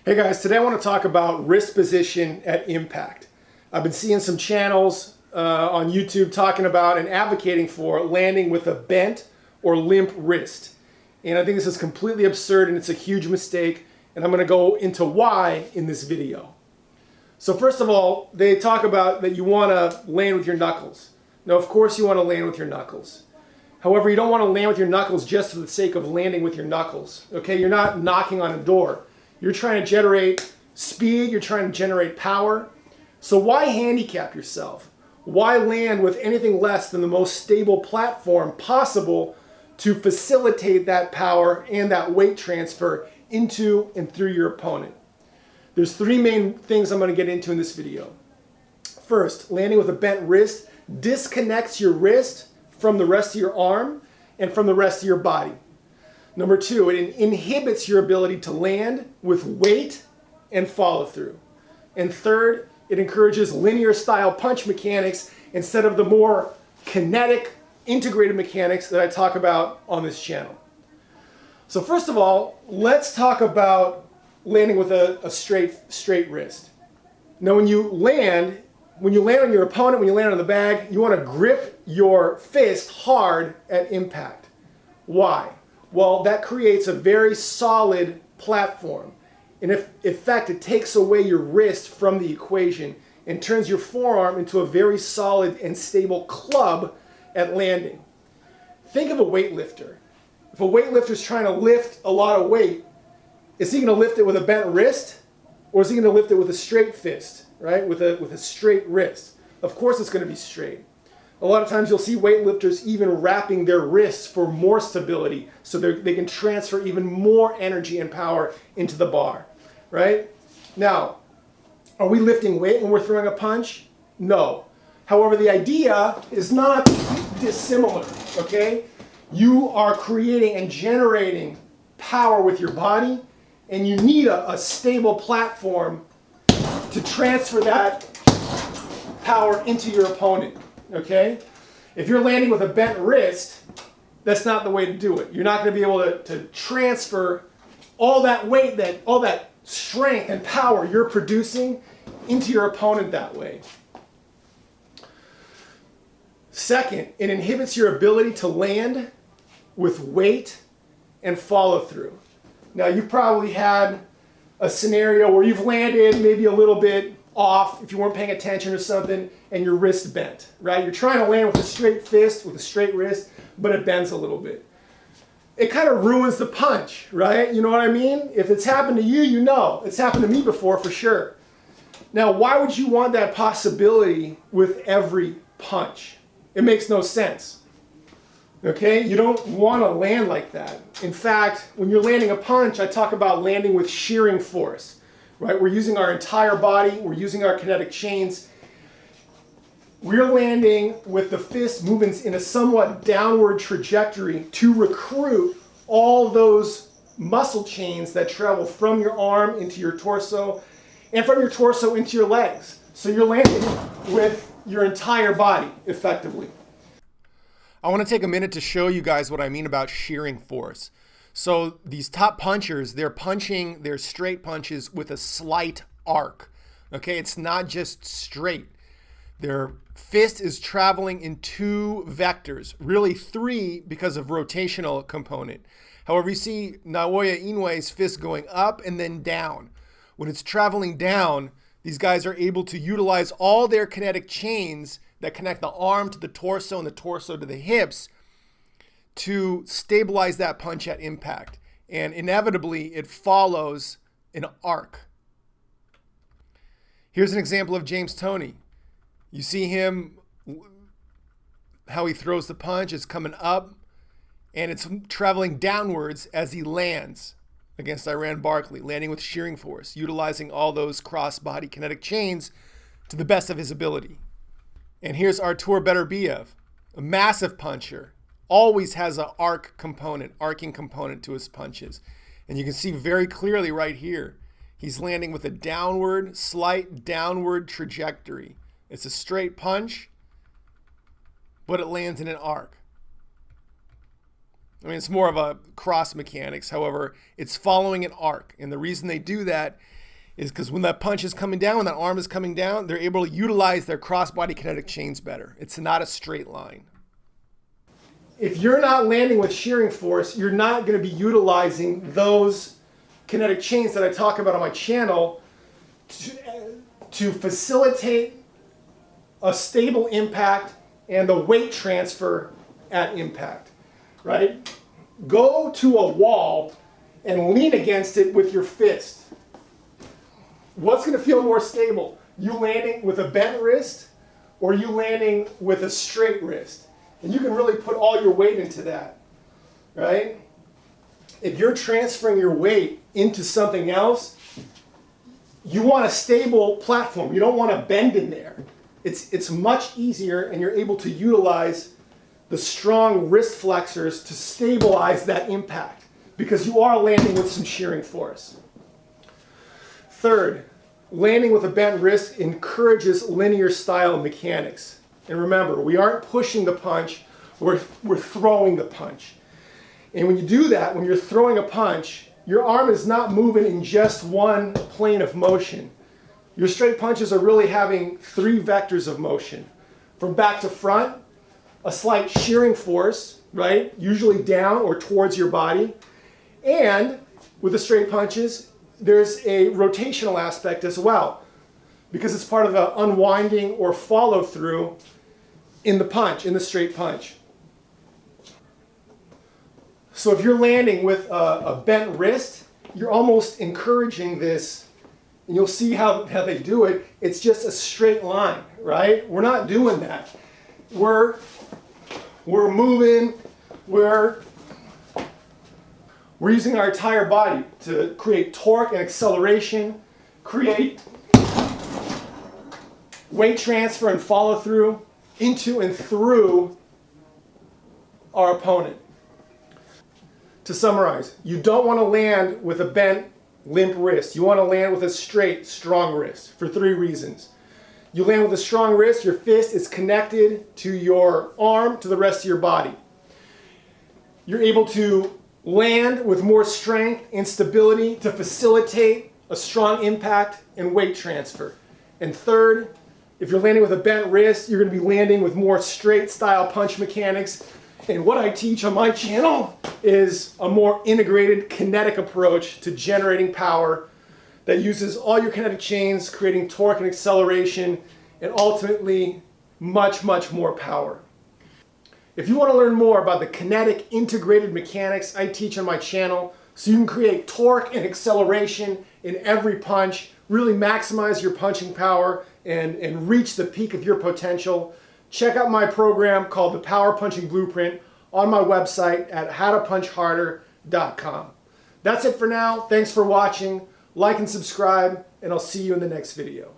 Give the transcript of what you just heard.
Hey guys, today I want to talk about wrist position at impact. I've been seeing some channels on YouTube talking about and advocating for landing with a bent or limp wrist. And I think this is completely absurd and it's a huge mistake, and I'm going to go into why in this video. So first of all, they talk about that you want to land with your knuckles. Now of course you want to land with your knuckles. However, you don't want to land with your knuckles just for the sake of landing with your knuckles. Okay, you're not knocking on a door. You're trying to generate speed, you're trying to generate power. So why handicap yourself? Why land with anything less than the most stable platform possible to facilitate that power and that weight transfer into and through your opponent? There's three main things I'm going to get into in this video. First, landing with a bent wrist disconnects your wrist from the rest of your arm and from the rest of your body. Number two, it inhibits your ability to land with weight and follow through. And third, it encourages linear style punch mechanics instead of the more kinetic integrated mechanics that I talk about on this channel. So first of all, let's talk about landing with a straight wrist. Now when you land on your opponent, when you land on the bag, you want to grip your fist hard at impact. Why? Well, that creates a very solid platform. And in fact, it takes away your wrist from the equation and turns your forearm into a very solid and stable club at landing. Think of a weightlifter. If a weightlifter is trying to lift a lot of weight, is he going to lift it with a bent wrist, or is he going to lift it with a straight fist, right? With a straight wrist? Of course it's going to be straight. A lot of times you'll see weightlifters even wrapping their wrists for more stability so they can transfer even more energy and power into the bar, right? Now, are we lifting weight when we're throwing a punch? No. However, the idea is not dissimilar, okay? You are creating and generating power with your body, and you need a stable platform to transfer that power into your opponent. Okay? If you're landing with a bent wrist, that's not the way to do it. You're not going to be able to transfer all that weight, all that strength and power you're producing into your opponent that way. Second, it inhibits your ability to land with weight and follow through. Now, you've probably had a scenario where you've landed maybe a little bit off if you weren't paying attention or something and your wrist bent, right? You're trying to land with a straight fist, with a straight wrist, but it bends a little bit. It kind of ruins the punch, right? You know what I mean? If it's happened to you, you know. It's happened to me before for sure. Now, why would you want that possibility with every punch? It makes no sense. Okay? You don't want to land like that. In fact, when you're landing a punch, I talk about landing with shearing force. Right? We're using our entire body, we're using our kinetic chains. We're landing with the fist movements in a somewhat downward trajectory to recruit all those muscle chains that travel from your arm into your torso and from your torso into your legs. So you're landing with your entire body effectively. I want to take a minute to show you guys what I mean about shearing force. So these top punchers, they're punching their straight punches with a slight arc. Okay, it's not just straight. Their fist is traveling in two vectors, really three because of rotational component. However, you see Naoya Inoue's fist going up and then down. When it's traveling down, these guys are able to utilize all their kinetic chains that connect the arm to the torso and the torso to the hips to stabilize that punch at impact. And inevitably, it follows an arc. Here's an example of James Toney. You see him, how he throws the punch. It's coming up, and it's traveling downwards as he lands against Iran Barkley, landing with shearing force, utilizing all those cross-body kinetic chains to the best of his ability. And here's Artur Beterbiev, a massive puncher. Always has an arcing component to his punches. And you can see very clearly right here, he's landing with a slight downward trajectory. It's a straight punch, but it lands in an arc. I mean, it's more of a cross mechanics. However, it's following an arc. And the reason they do that is because when that punch is coming down, when that arm is coming down, they're able to utilize their cross-body kinetic chains better. It's not a straight line. If you're not landing with shearing force, you're not going to be utilizing those kinetic chains that I talk about on my channel to facilitate a stable impact and the weight transfer at impact, right? Go to a wall and lean against it with your fist. What's going to feel more stable? You landing with a bent wrist or you landing with a straight wrist? And you can really put all your weight into that, right? If you're transferring your weight into something else, you want a stable platform. You don't want to bend in there. It's much easier, and you're able to utilize the strong wrist flexors to stabilize that impact because you are landing with some shearing force. Third, landing with a bent wrist encourages linear style mechanics. And remember, we aren't pushing the punch, we're throwing the punch. And when you do that, when you're throwing a punch, your arm is not moving in just one plane of motion. Your straight punches are really having three vectors of motion. From back to front, a slight shearing force, right? Usually down or towards your body. And with the straight punches, there's a rotational aspect as well, because it's part of the unwinding or follow through in the punch, in the straight punch. So if you're landing with a bent wrist, you're almost encouraging this, and you'll see how they do it. It's just a straight line, right? We're not doing that. We're moving, we're using our entire body to create torque and acceleration, create weight transfer and follow through into and through our opponent. To summarize, you don't want to land with a bent, limp wrist. You want to land with a straight, strong wrist for three reasons. You land with a strong wrist, your fist is connected to your arm, to the rest of your body. You're able to land with more strength and stability to facilitate a strong impact and weight transfer. And third, if you're landing with a bent wrist, you're going to be landing with more straight style punch mechanics. And what I teach on my channel is a more integrated kinetic approach to generating power that uses all your kinetic chains, creating torque and acceleration, and ultimately much, much more power. If you want to learn more about the kinetic integrated mechanics I teach on my channel, so you can create torque and acceleration in every punch, really maximize your punching power, and reach the peak of your potential, check out my program called The Power Punching Blueprint on my website at howtopunchharder.com. That's it for now. Thanks for watching. Like and subscribe, and I'll see you in the next video.